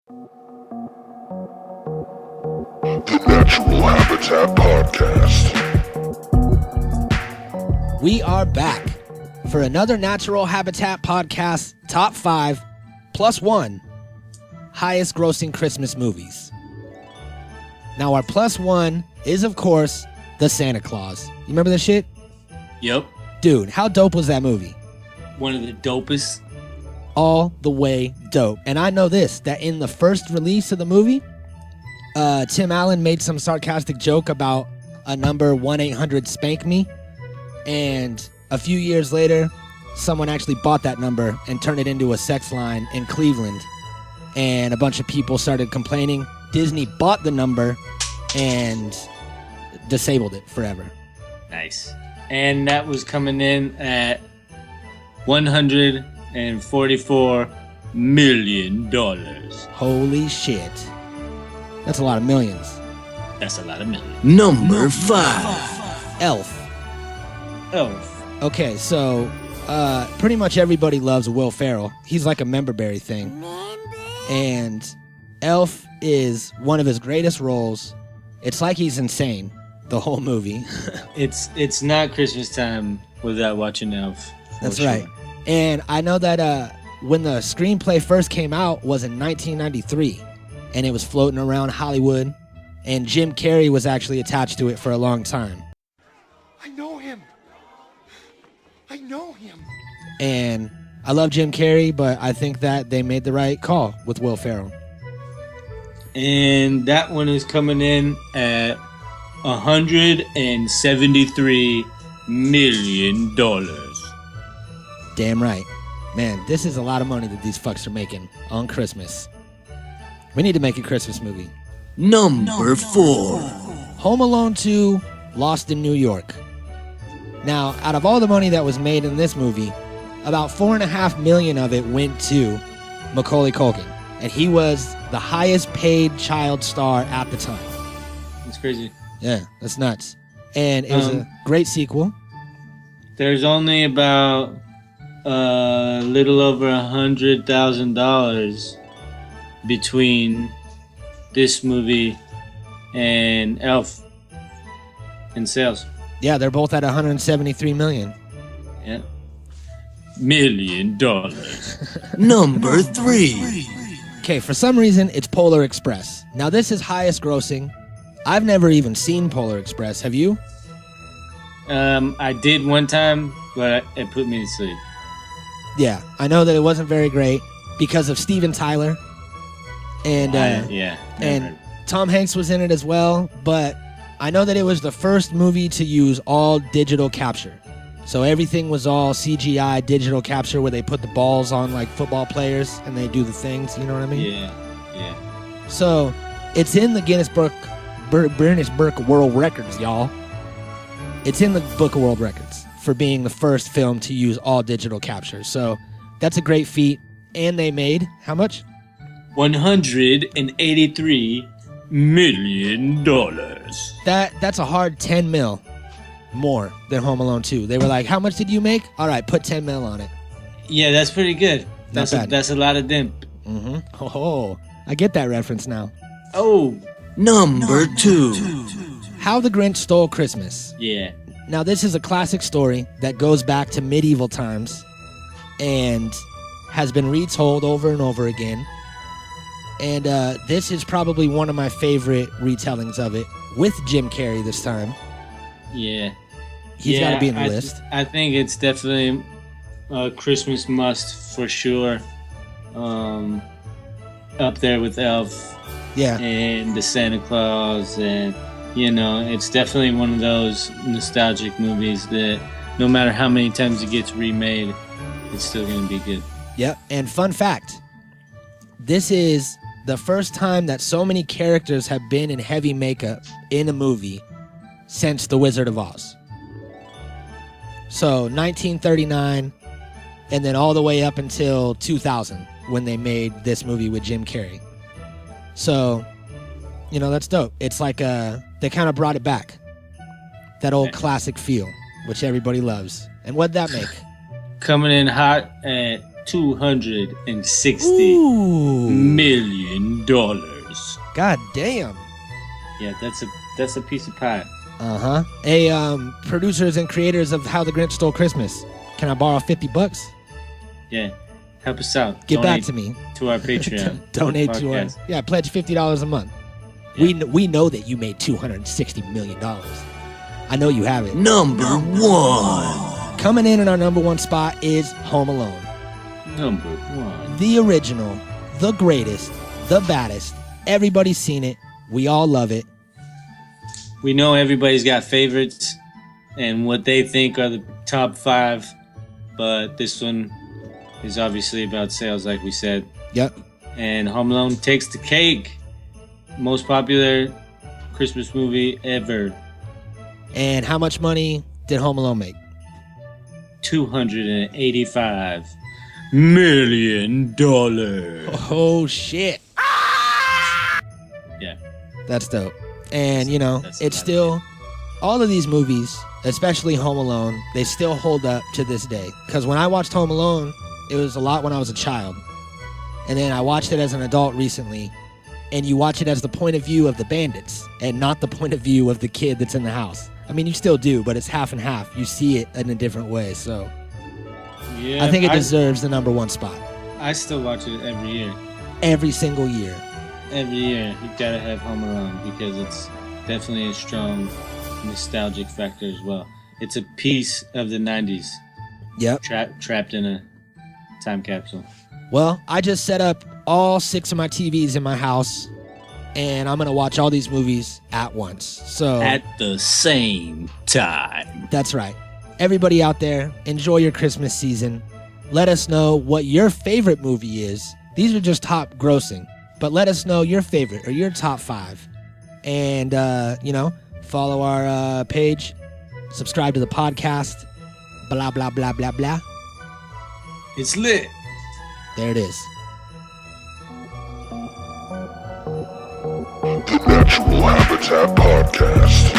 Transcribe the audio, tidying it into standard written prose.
The Natural Habitat Podcast. We are back for another Natural Habitat Podcast Top 5 plus 1 highest grossing Christmas movies. Now our plus 1 is, of course, the Santa Claus. You remember this shit? Yep. Dude, how dope was that movie? One of the dopest. All the way dope. And I know this, that in the first release of the movie, Tim Allen made some sarcastic joke about a number 1-800-SPANK-ME. And a few years later, someone actually bought that number and turned it into a sex line in Cleveland. And a bunch of people started complaining. Disney bought the number and disabled it forever. Nice. And that was coming in at $144 million. Holy shit. That's a lot of millions. That's a lot of millions. Number 5. Elf. Elf. Okay, so pretty much everybody loves Will Ferrell. He's like a memberberry thing. And Elf is one of his greatest roles. It's like he's insane the whole movie. It's not Christmas time without watching Elf. That's right. And I know that when the screenplay first came out was in 1993, and it was floating around Hollywood, and Jim Carrey was actually attached to it for a long time. I know him. And I love Jim Carrey, but I think that they made the right call with Will Ferrell. And that one is coming in at $173 million. Damn right. Man, this is a lot of money that these fucks are making on Christmas. We need to make a Christmas movie. Number 4. Home Alone 2, Lost in New York. Now, out of all the money that was made in this movie, about $4.5 million of it went to Macaulay Culkin. And he was the highest paid child star at the time. It's crazy. Yeah, that's nuts. And it was a great sequel. There's only about a little over $100,000 between this movie and Elf in sales. Yeah, they're both at $173 million. Yeah. $1 million. Number 3. Okay, for some reason, it's Polar Express. Now, this is highest grossing. I've never even seen Polar Express. Have you? I did one time, but it put me to sleep. Yeah, I know that it wasn't very great because of Steven Tyler. And and Tom Hanks was in it as well, but I know that it was the first movie to use all digital capture. So everything was all CGI digital capture where they put the balls on like football players and they do the things, you know what I mean? Yeah. So it's in the Guinness Book World Records, y'all. It's in the Book of World Records for being the first film to use all digital capture. So that's a great feat. And they made how much? $183 million. That's a hard 10 mil more than Home Alone 2. They were like, how much did you make? All right, put 10 mil on it. Yeah, that's pretty good. Not bad. That's a lot of dimp. Mm-hmm. Oh, I get that reference now. Oh. Number 2. How the Grinch Stole Christmas. Yeah. Now, this is a classic story that goes back to medieval times and has been retold over and over again. And this is probably one of my favorite retellings of it, with Jim Carrey this time. Yeah. He's got to be in the list. I think it's definitely a Christmas must for sure. Up there with Elf. Yeah. And the Santa Claus. And, it's definitely one of those nostalgic movies that no matter how many times it gets remade, it's still going to be good. Yep. And fun fact, this is the first time that so many characters have been in heavy makeup in a movie since The Wizard of Oz. So 1939, and then all the way up until 2000 when they made this movie with Jim Carrey. So, that's dope. It's like they kind of brought it back. That old classic feel, which everybody loves. And what'd that make? Coming in hot at $260 million. God damn. Yeah, that's a piece of pie. Uh-huh. Hey, producers and creators of How the Grinch Stole Christmas, can I borrow $50? Yeah, help us out. Get Donate back to me. To our Patreon. Donate to us. Yeah, pledge $50 a month. Yeah. We know that you made $260 million. I know you have it. Number 1. Coming in our number 1 spot is Home Alone. Number 1. The original, the greatest, the baddest. Everybody's seen it. We all love it. We know everybody's got favorites and what they think are the top 5, but this one is obviously about sales, like we said. Yep. And Home Alone takes the cake. Most popular Christmas movie ever. And how much money did Home Alone make? $285 million. Oh, shit. Yeah. That's dope. And, you know, it's still, all of these movies, especially Home Alone, they still hold up to this day. Because when I watched Home Alone, it was a lot when I was a child. And then I watched it as an adult recently. And you watch it as the point of view of the bandits and not the point of view of the kid that's in the house. I mean, you still do, but it's half and half. You see it in a different way. So yeah, I think it deserves the number 1 spot. I still watch it every year. Every single year. Every year, you gotta have Home Alone because it's definitely a strong nostalgic factor as well. It's a piece of the 90s. Yep. Trapped in a time capsule. Well, I just set up all 6 of my TVs in my house, and I'm going to watch all these movies at once. So At the same time. That's right. Everybody out there, enjoy your Christmas season. Let us know what your favorite movie is. These are just top grossing. But let us know your favorite or your top 5. And, you know, follow our page. Subscribe to the podcast. Blah, blah, blah, blah, blah. It's lit. There it is. The Natural Habitat Podcast.